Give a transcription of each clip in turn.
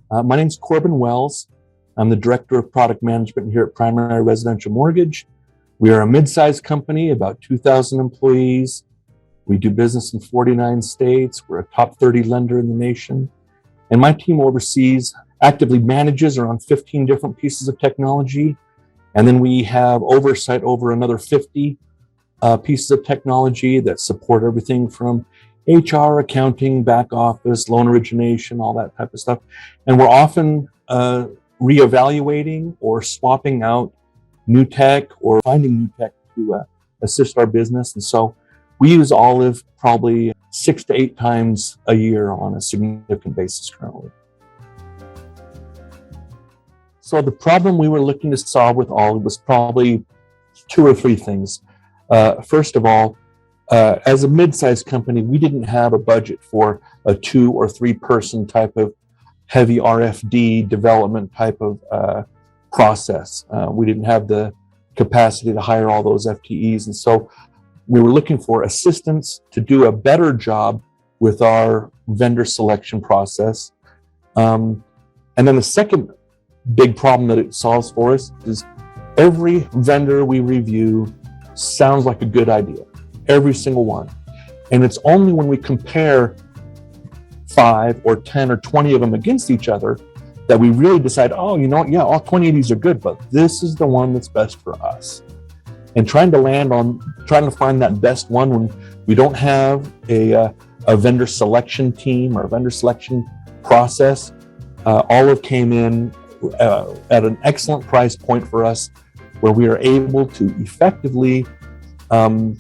My name's Corbin Wells. I'm the Director of Product Management here at PRMI Residential Mortgage. We are a mid-sized company, about 2,000 employees. We do business in 49 states. We're a top 30 lender in the nation. And my team oversees, actively manages around 15 different pieces of technology. And then we have oversight over another 50 pieces of technology that support everything from HR, accounting, back office, loan origination, all that type of stuff. And we're often reevaluating or swapping out new tech or finding new tech to assist our business. And so we use Olive probably 6 to 8 times a year on a significant basis currently. So the problem we were looking to solve with Olive was probably 2 or 3 things. First of all, as a mid-sized company, we didn't have a budget for a 2 or 3 person type of heavy RFD development type of process. We didn't have the capacity to hire all those FTEs. And so we were looking for assistance to do a better job with our vendor selection process. And then the second big problem that it solves for us is every vendor we review sounds like a good idea, every single one. And it's only when we compare 5 or 10 or 20 of them against each other that we really decide, oh, you know what, yeah, all 20 of these are good, but this is the one that's best for us. And trying to find that best one when we don't have a vendor selection team or a vendor selection process. Olive came in at an excellent price point for us, where we are able to effectively end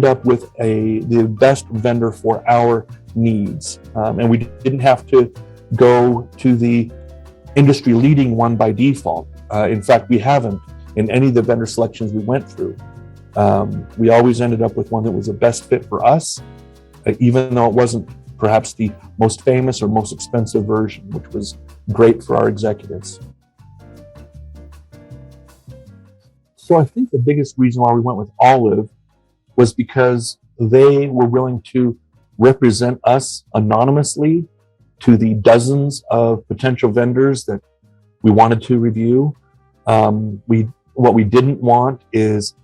up with the best vendor for our needs. And we didn't have to go to the industry leading one by default. In fact, we haven't in any of the vendor selections we went through. We always ended up with one that was the best fit for us, even though it wasn't perhaps the most famous or most expensive version, which was great for our executives. So I think the biggest reason why we went with Olive was because they were willing to represent us anonymously to the dozens of potential vendors that we wanted to review. What we didn't want is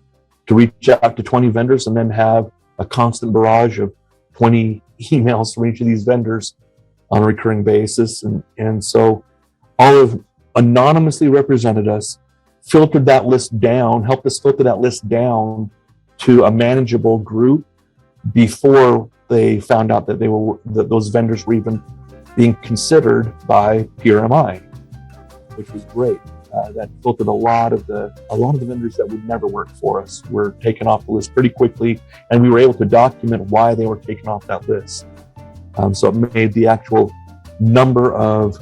to reach out to 20 vendors and then have a constant barrage of 20 emails from each of these vendors on a recurring basis. And so Olive anonymously represented us, filtered that list down, helped us filter that list down to a manageable group before they found out that that those vendors were even being considered by PRMI, which was great. That filtered a lot of the vendors that would never work for us were taken off the list pretty quickly, and we were able to document why they were taken off that list. So it made the actual number of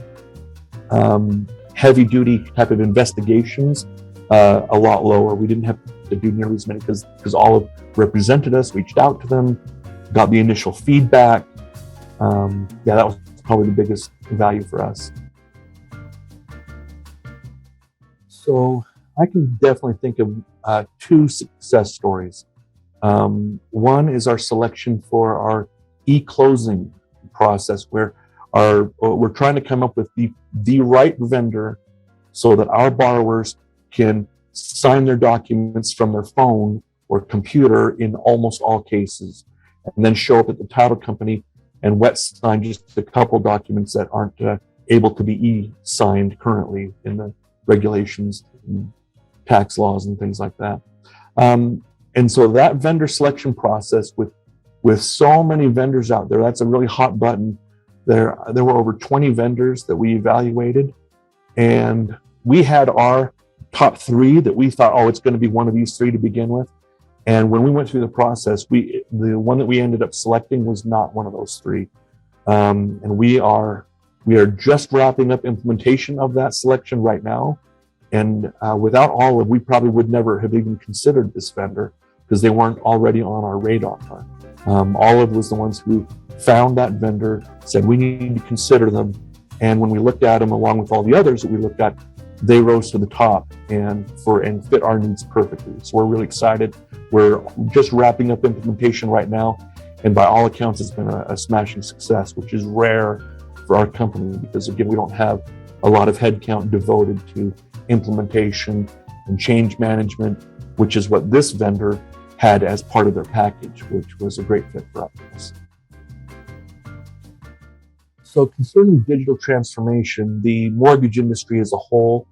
heavy-duty type of investigations a lot lower. We didn't have to do nearly as many because Olive represented us, reached out to them, got the initial feedback. That was probably the biggest value for us. So I can definitely think of 2 success stories. One is our selection for our e-closing process, where we're trying to come up with the right vendor so that our borrowers can sign their documents from their phone or computer in almost all cases, and then show up at the title company and wet sign just a couple documents that aren't able to be e-signed currently in the regulations and tax laws and things like that. And so that vendor selection process with so many vendors out there, that's a really hot button. There were over 20 vendors that we evaluated, and we had our top 3 that we thought, oh, it's going to be one of these 3 to begin with. And when we went through the process, the one that we ended up selecting was not one of those 3. And we are just wrapping up implementation of that selection right now. And without Olive, we probably would never have even considered this vendor because they weren't already on our radar. Olive was the ones who found that vendor, said we need to consider them. And when we looked at them, along with all the others that we looked at, they rose to the top and fit our needs perfectly. So we're really excited. We're just wrapping up implementation right now, and by all accounts, it's been a smashing success, which is rare for our company because, again, we don't have a lot of headcount devoted to implementation and change management, which is what this vendor had as part of their package, which was a great fit for us. So concerning digital transformation, the mortgage industry as a whole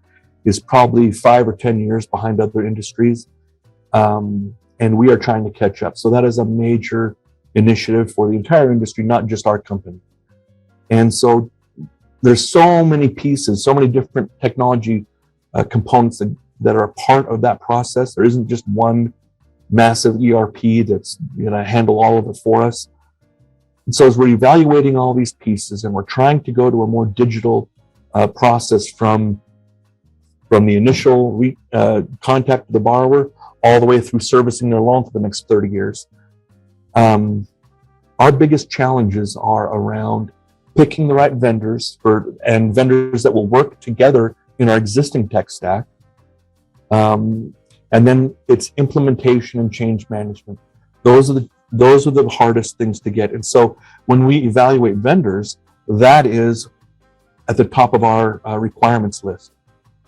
is probably 5 or 10 years behind other industries, and we are trying to catch up. So that is a major initiative for the entire industry, not just our company. And so there's so many pieces, so many different technology components that are a part of that process. There isn't just one massive ERP that's going to handle all of it for us. And so as we're evaluating all these pieces and we're trying to go to a more digital process from the initial contact with the borrower all the way through servicing their loan for the next 30 years, our biggest challenges are around picking the right vendors and vendors that will work together in our existing tech stack. And then it's implementation and change management. Those are the hardest things to get. And so when we evaluate vendors, that is at the top of our requirements list,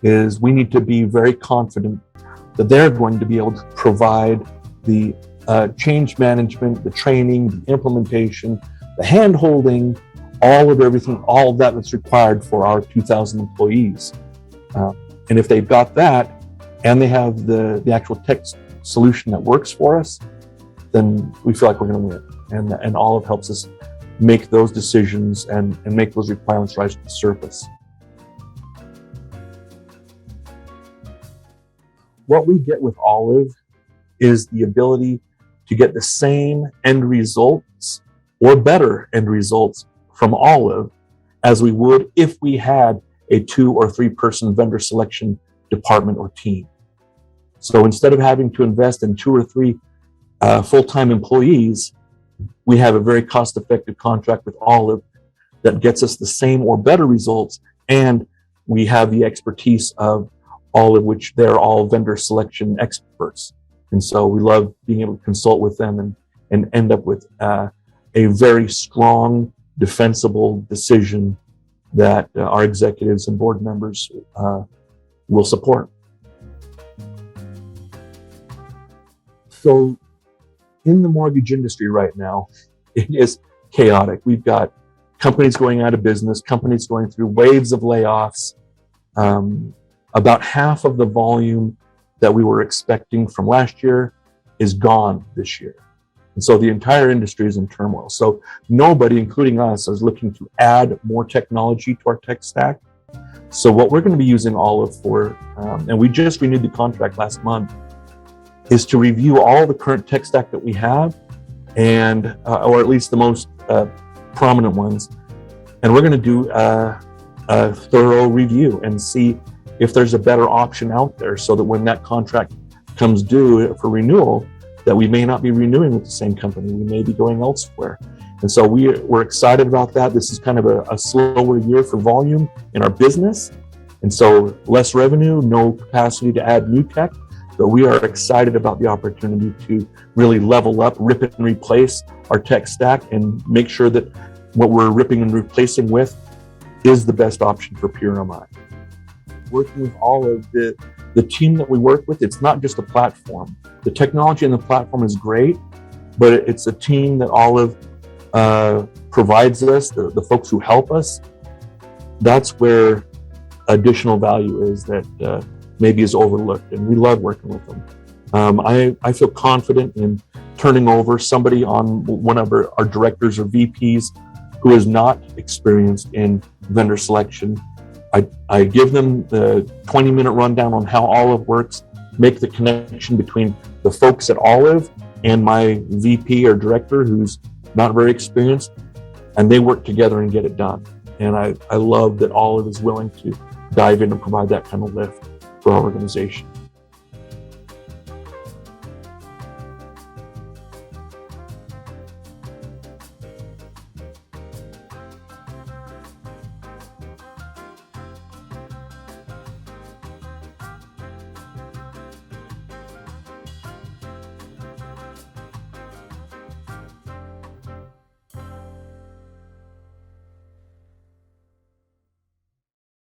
is we need to be very confident that they're going to be able to provide the change management, the training, the implementation, the hand-holding, all of everything, all of that that's required for our 2,000 employees. And if they've got that, and they have the actual tech solution that works for us, then we feel like we're going to win. And Olive helps us make those decisions and make those requirements rise to the surface. What we get with Olive is the ability to get the same end results or better end results from Olive as we would if we had a 2 or 3 person vendor selection department or team. So instead of having to invest in 2 or 3 full-time employees, we have a very cost-effective contract with Olive that gets us the same or better results, and we have the expertise of Olive, which they're all vendor selection experts. And so we love being able to consult with them and end up with a very strong, defensible decision that our executives and board members will support. So in the mortgage industry right now, it is chaotic. We've got companies going out of business, companies going through waves of layoffs. About half of the volume that we were expecting from last year is gone this year. And so the entire industry is in turmoil. So nobody, including us, is looking to add more technology to our tech stack. So what we're going to be using Olive for, and we just renewed the contract last month, is to review all the current tech stack that we have, and or at least the most prominent ones. And we're going to do a thorough review and see if there's a better option out there, so that when that contract comes due for renewal, that we may not be renewing with the same company. We may be going elsewhere. And so we're excited about that. This is kind of a slower year for volume in our business. And so less revenue, no capacity to add new tech, but we are excited about the opportunity to really level up, rip it and replace our tech stack and make sure that what we're ripping and replacing with is the best option for PRMI. Working with all of the team that we work with, it's not just a platform. The technology and the platform is great, but it's a team that Olive provides us, the folks who help us. That's where additional value is that maybe is overlooked, and we love working with them. I feel confident in turning over somebody on one of our directors or VPs who is not experienced in vendor selection. I give them the 20-minute rundown on how Olive works, make the connection between the folks at Olive and my VP or director who's not very experienced, and they work together and get it done. And I love that Olive is willing to dive in and provide that kind of lift for our organization.